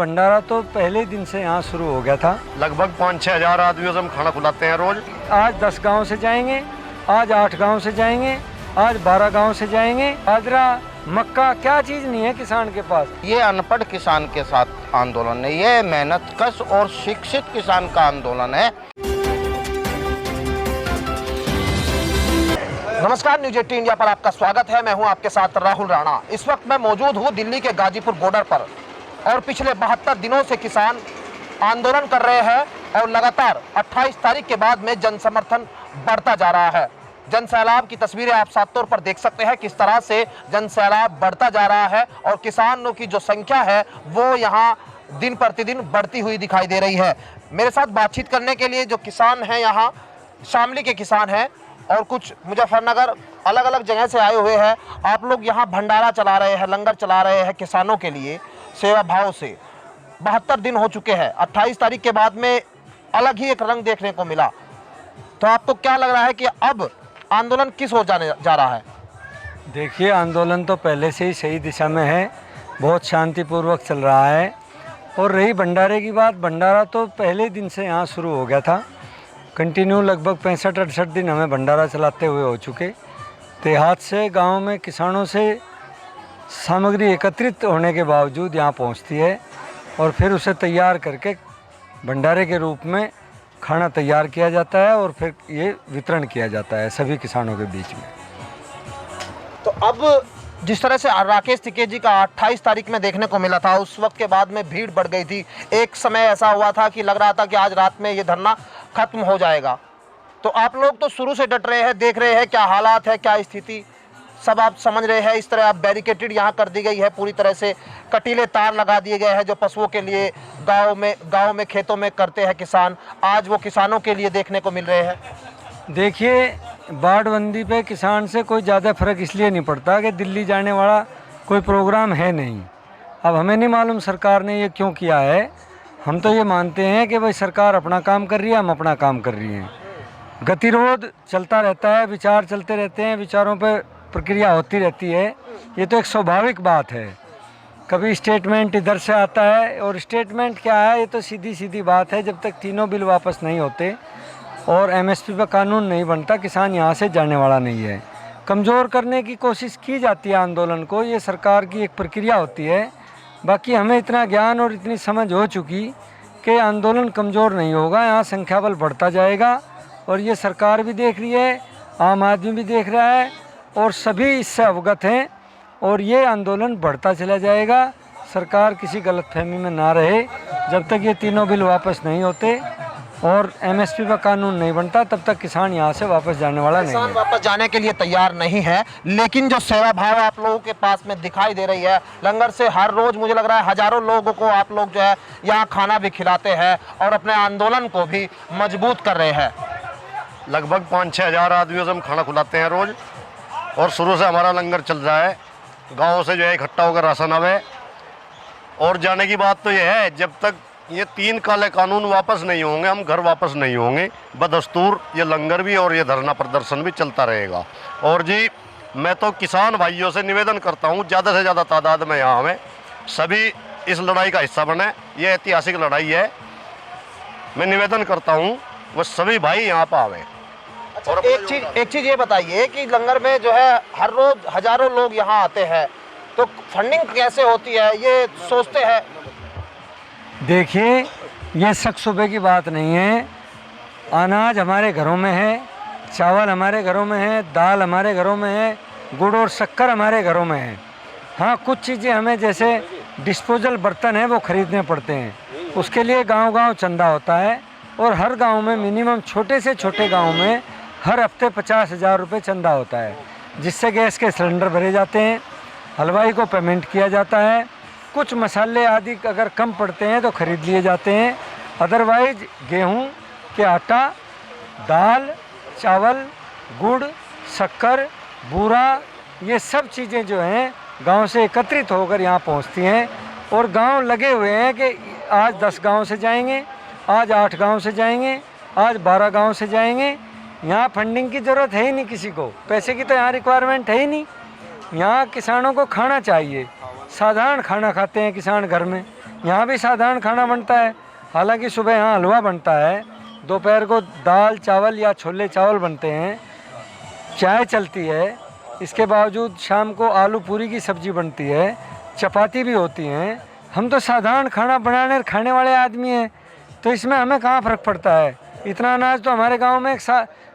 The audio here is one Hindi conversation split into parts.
भंडारा तो पहले दिन से यहाँ शुरू हो गया था। लगभग 5-6 हज़ार आदमियों से हम खाना खिलाते हैं रोज। आज 10 गांव से जाएंगे, आज 8 गांव से जाएंगे, आज 12 गांव से जाएंगे। बाजरा, मक्का, क्या चीज़ नहीं है किसान के पास। ये अनपढ़ किसान के साथ आंदोलन है, ये मेहनत कश और शिक्षित किसान का आंदोलन है। नमस्कार, न्यूज 18 इंडिया पर आपका स्वागत है। मैं हूं आपके साथ राहुल राणा। इस वक्त मैं मौजूद हूं दिल्ली के गाजीपुर बॉर्डर पर और पिछले 72 दिनों से किसान आंदोलन कर रहे हैं और लगातार 28 तारीख के बाद में जन समर्थन बढ़ता जा रहा है। जन सैलाब की तस्वीरें आप साफ तौर पर देख सकते हैं किस तरह से जन सैलाब बढ़ता जा रहा है और किसानों की जो संख्या है वो यहाँ दिन प्रतिदिन बढ़ती हुई दिखाई दे रही है। मेरे साथ बातचीत करने के लिए जो किसान हैं, यहाँ शामली के किसान हैं और कुछ मुजफ्फरनगर अलग अलग जगह से आए हुए हैं। आप लोग यहाँ भंडारा चला रहे हैं, लंगर चला रहे हैं किसानों के लिए सेवा भाव से। 72 दिन हो चुके हैं। 28 तारीख के बाद में अलग ही एक रंग देखने को मिला। तो आपको क्या लग रहा है कि अब आंदोलन किस ओर जाने जा रहा है? देखिए, आंदोलन तो पहले से ही सही दिशा में है, बहुत शांतिपूर्वक चल रहा है। और रही भंडारे की बात, भंडारा तो पहले दिन से यहाँ शुरू हो गया था। कंटिन्यू लगभग 65-68 दिन हमें भंडारा चलाते हुए हो चुके। देहात से, गांव में किसानों से सामग्री एकत्रित होने के बावजूद यहाँ पहुँचती है और फिर उसे तैयार करके भंडारे के रूप में खाना तैयार किया जाता है और फिर ये वितरण किया जाता है सभी किसानों के बीच में। तो अब जिस तरह से राकेश टिकैत जी का 28 तारीख में देखने को मिला था, उस वक्त के बाद में भीड़ बढ़ गई थी। एक समय ऐसा हुआ था कि लग रहा था कि आज रात में ये धरना खत्म हो जाएगा। तो आप लोग तो शुरू से डट रहे हैं, देख रहे हैं क्या हालात है, क्या स्थिति, सब आप समझ रहे हैं। इस तरह आप बैरिकेटेड यहाँ कर दी गई है, पूरी तरह से कटीले तार लगा दिए गए हैं जो पशुओं के लिए गाँव में खेतों में करते हैं किसान, आज वो किसानों के लिए देखने को मिल रहे हैं। देखिए, बाढ़बंदी पे किसान से कोई ज़्यादा फर्क इसलिए नहीं पड़ता कि दिल्ली जाने वाला कोई प्रोग्राम है नहीं। अब हमें नहीं मालूम सरकार ने ये क्यों किया है। हम तो ये मानते हैं कि भाई सरकार अपना काम कर रही है, हम अपना काम कर रही हैं। गतिरोध चलता रहता है, विचार चलते रहते हैं, विचारों पे प्रक्रिया होती रहती है। ये तो एक स्वाभाविक बात है। कभी स्टेटमेंट इधर से आता है और स्टेटमेंट क्या है, ये तो सीधी सीधी बात है। जब तक तीनों बिल वापस नहीं होते और एमएसपी पर कानून नहीं बनता, किसान यहाँ से जाने वाला नहीं है। कमज़ोर करने की कोशिश की जाती है आंदोलन को, ये सरकार की एक प्रक्रिया होती है। बाकी हमें इतना ज्ञान और इतनी समझ हो चुकी कि आंदोलन कमज़ोर नहीं होगा, यहाँ संख्या बल बढ़ता जाएगा। और ये सरकार भी देख रही है, आम आदमी भी देख रहा है और सभी इससे अवगत हैं और ये आंदोलन बढ़ता चला जाएगा। सरकार किसी गलतफहमी में ना रहे। जब तक ये तीनों बिल वापस नहीं होते और एमएसपी का कानून नहीं बनता, तब तक किसान यहाँ से वापस जाने वाला नहीं है। किसान वापस जाने के लिए तैयार नहीं है। लेकिन जो सेवा भाव आप लोगों के पास में दिखाई दे रही है, लंगर से हर रोज मुझे लग रहा है हजारों लोगों को आप लोग जो है यहाँ खाना भी खिलाते हैं और अपने आंदोलन को भी मजबूत कर रहे हैं। लगभग 5-6 हज़ार आदमियों से हम खाना खिलाते हैं रोज और शुरू से हमारा लंगर चल रहा है। गाँव से जो है इकट्ठा होकर राशन आवे। और जाने की बात तो ये है, जब तक ये 3 काले कानून वापस नहीं होंगे, हम घर वापस नहीं होंगे। बदस्तूर ये लंगर भी और ये धरना प्रदर्शन भी चलता रहेगा। और जी, मैं तो किसान भाइयों से निवेदन करता हूँ, ज़्यादा से ज़्यादा तादाद में यहाँ हमें सभी इस लड़ाई का हिस्सा बने। ये ऐतिहासिक लड़ाई है। मैं निवेदन करता हूँ वो सभी भाई यहाँ पर आवे। अच्छा, एक चीज़ ये बताइए कि लंगर में जो है हर रोज हजारों लोग यहाँ आते हैं, तो फंडिंग कैसे होती है, ये सोचते हैं? देखिए, ये शक शुबे की बात नहीं है। अनाज हमारे घरों में है, चावल हमारे घरों में है, दाल हमारे घरों में है, गुड़ और शक्कर हमारे घरों में है। हाँ, कुछ चीज़ें हमें जैसे डिस्पोजल बर्तन है वो ख़रीदने पड़ते हैं। उसके लिए गांव-गांव चंदा होता है और हर गांव में मिनिमम छोटे से छोटे गांव में हर हफ्ते 50,000 रुपये चंदा होता है, जिससे गैस के सिलेंडर भरे जाते हैं, हलवाई को पेमेंट किया जाता है। कुछ मसाले आदि अगर कम पड़ते हैं तो ख़रीद लिए जाते हैं। अदरवाइज गेहूं के आटा, दाल, चावल, गुड़, शक्कर, बूरा, ये सब चीज़ें जो हैं गांव से एकत्रित होकर यहाँ पहुँचती हैं। और गांव लगे हुए हैं कि आज 10 गांव से जाएंगे, आज 8 गांव से जाएंगे, आज 12 गांव से जाएंगे। यहाँ फंडिंग की ज़रूरत है ही नहीं किसी को, पैसे की तो यहाँ रिक्वायरमेंट है ही नहीं। यहाँ किसानों को खाना चाहिए, साधारण खाना खाते हैं किसान घर में, यहाँ भी साधारण खाना बनता है, हालांकि सुबह यहाँ हलवा बनता है, दोपहर को दाल चावल या छोले चावल बनते हैं, चाय चलती है, इसके बावजूद शाम को आलू पूरी की सब्ज़ी बनती है, चपाती भी होती हैं। हम तो साधारण खाना बनाने और खाने वाले आदमी हैं, तो इसमें हमें कहाँ फ़र्क पड़ता है। इतना अनाज तो हमारे गांव में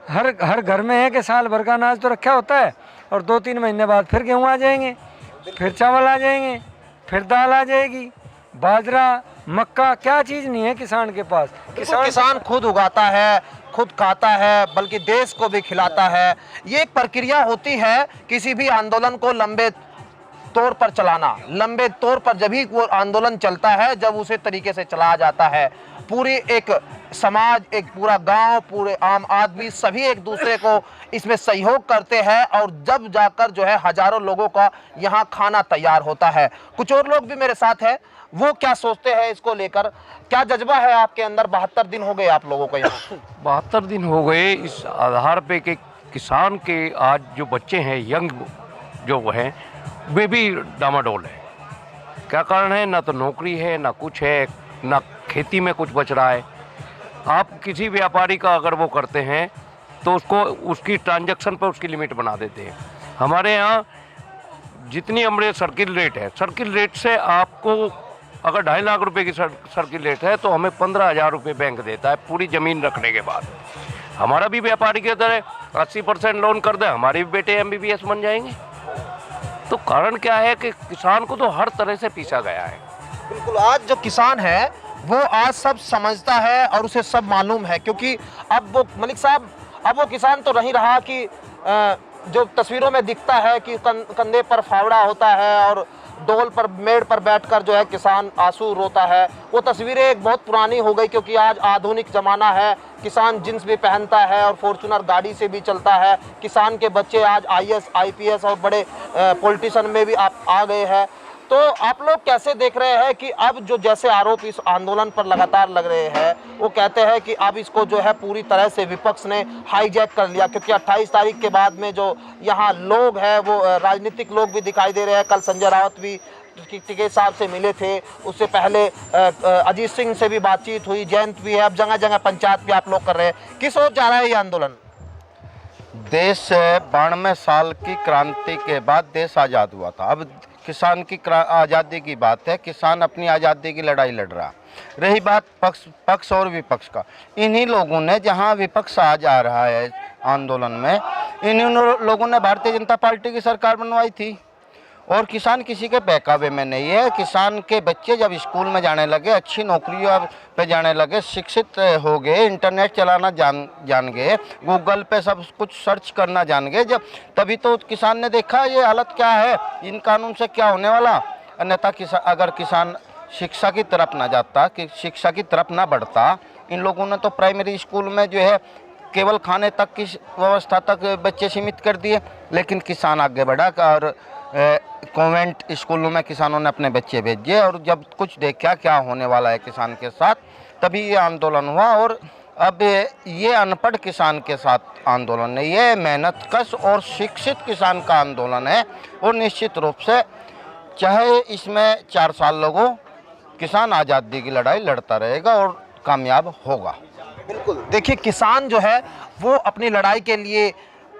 हर घर में है कि साल भर का अनाज तो रखा होता है, और 2-3 महीने बाद फिर गेहूँ आ जाएंगे, फिर चावल आ जाएंगे, फिर दाल आ जाएगी, बाजरा मक्का, क्या चीज़ नहीं है किसान के पास। किसान खुद उगाता है, खुद खाता है, बल्कि देश को भी खिलाता है। ये एक प्रक्रिया होती है किसी भी आंदोलन को लंबे तौर पर चलाना। लंबे तौर पर जब ही वो आंदोलन चलता है, जब उसे तरीके से चलाया जाता है। पूरी एक समाज, एक पूरा गांव, पूरे आम आदमी सभी एक दूसरे को इसमें सहयोग करते हैं, और जब जाकर जो है हजारों लोगों का यहाँ खाना तैयार होता है। कुछ और लोग भी मेरे साथ हैं, वो क्या सोचते हैं इसको लेकर, क्या जज्बा है आपके अंदर। 72 दिन हो गए आप लोगों को यहाँ। 72 दिन हो गए इस आधार पे कि किसान के आज जो बच्चे हैं, यंग जो हैं, वे भी डामाडोल है। क्या कारण है? ना तो नौकरी है, ना कुछ है, ना खेती में कुछ बच रहा है। आप किसी व्यापारी का अगर वो करते हैं तो उसको उसकी ट्रांजैक्शन पर उसकी लिमिट बना देते हैं। हमारे यहाँ जितनी हमारे सर्किल रेट है, सर्किल रेट से आपको अगर 2.5 लाख रुपए की सर्किल रेट है तो हमें 15,000 रुपये बैंक देता है पूरी ज़मीन रखने के बाद। हमारा भी व्यापारी की तरह 80% लोन कर दे, हमारे भी बेटे MBBS बन जाएंगे। तो कारण क्या है कि किसान को तो हर तरह से पीसा गया है। बिल्कुल, आज जो किसान है वो आज सब समझता है और उसे सब मालूम है, क्योंकि अब वो मलिक साहब, अब वो किसान तो नहीं रहा कि जो तस्वीरों में दिखता है कि कंधे पर फावड़ा होता है और डोल पर, मेड़ पर बैठकर जो है किसान आंसू रोता है। वो तस्वीरें एक बहुत पुरानी हो गई, क्योंकि आज आधुनिक ज़माना है। किसान जींस भी पहनता है और फॉर्चूनर गाड़ी से भी चलता है। किसान के बच्चे आज IAS IPS और बड़े पॉलिटिशियन में भी आप आ गए हैं। तो आप लोग कैसे देख रहे हैं कि अब जो जैसे आरोप इस आंदोलन पर लगातार लग रहे हैं, वो कहते हैं कि अब इसको जो है पूरी तरह से विपक्ष ने हाईजैक कर लिया, क्योंकि 28 तारीख के बाद में जो यहाँ लोग हैं वो राजनीतिक लोग भी दिखाई दे रहे हैं। कल संजय राउत भी टिकैत साहब से मिले थे, उससे पहले अजीत सिंह से भी बातचीत हुई, जयंत भी है, अब जगह जगह पंचायत भी आप लोग कर रहे हैं। किस ओर जा रहा है ये आंदोलन? देश 92 साल की क्रांति के बाद देश आज़ाद हुआ था। अब किसान की आज़ादी की बात है, किसान अपनी आज़ादी की लड़ाई लड़ रहा। रही बात पक्ष और विपक्ष का, इन्हीं लोगों ने, जहां विपक्ष आज आ रहा है आंदोलन में, इन्हीं लोगों ने भारतीय जनता पार्टी की सरकार बनवाई थी। और किसान किसी के बहकावे में नहीं है। किसान के बच्चे जब स्कूल में जाने लगे, अच्छी नौकरियों पे जाने लगे, शिक्षित हो गए, इंटरनेट चलाना जान गए, गूगल पे सब कुछ सर्च करना जान गए, जब तभी तो किसान ने देखा ये हालत क्या है, इन कानून से क्या होने वाला। अन्यथा अगर किसान शिक्षा की तरफ ना जाता, कि शिक्षा की तरफ ना बढ़ता, इन लोगों ने तो प्राइमरी स्कूल में जो है केवल खाने तक की व्यवस्था तक बच्चे सीमित कर दिए। लेकिन किसान आगे बढ़ा और कॉन्वेंट स्कूलों में किसानों ने अपने बच्चे भेजे, और जब कुछ देखा क्या होने वाला है किसान के साथ, तभी ये आंदोलन हुआ। और अब ये अनपढ़ किसान के साथ आंदोलन है, ये मेहनत कश और शिक्षित किसान का आंदोलन है। और निश्चित रूप से चाहे इसमें 4 साल लगो, किसान आज़ादी की लड़ाई लड़ता रहेगा और कामयाब होगा। बिल्कुल, देखिए किसान जो है वो अपनी लड़ाई के लिए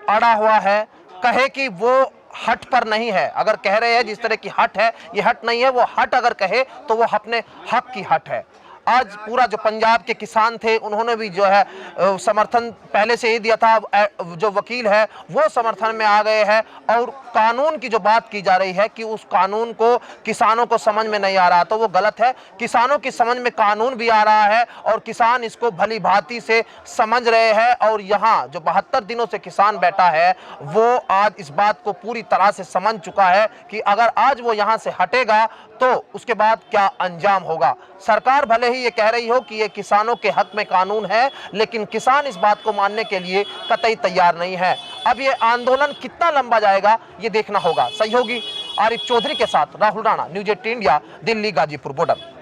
अड़ा हुआ है। कहे कि वो हट पर नहीं है, अगर कह रहे हैं जिस तरह की हट है, ये हट नहीं है। वो हट अगर कहे तो वो अपने हक की हट है। आज पूरा जो पंजाब के किसान थे, उन्होंने भी जो है समर्थन पहले से ही दिया था। जो वकील है वो समर्थन में आ गए हैं, और कानून की जो बात की जा रही है कि उस कानून को किसानों को समझ में नहीं आ रहा, तो वो गलत है। किसानों की समझ में कानून भी आ रहा है, और किसान इसको भली भांति से समझ रहे हैं। और यहाँ जो 72 दिनों से किसान बैठा है, वो आज इस बात को पूरी तरह से समझ चुका है कि अगर आज वो यहाँ से हटेगा तो उसके बाद क्या अंजाम होगा। सरकार भले ही ये कह रही हो कि ये किसानों के हक में कानून है, लेकिन किसान इस बात को मानने के लिए कतई तैयार नहीं है। अब ये आंदोलन कितना लंबा जाएगा ये देखना होगा। सहयोगी आरिफ चौधरी के साथ Rahul Rana, news 18 India, Delhi Ghazipur border.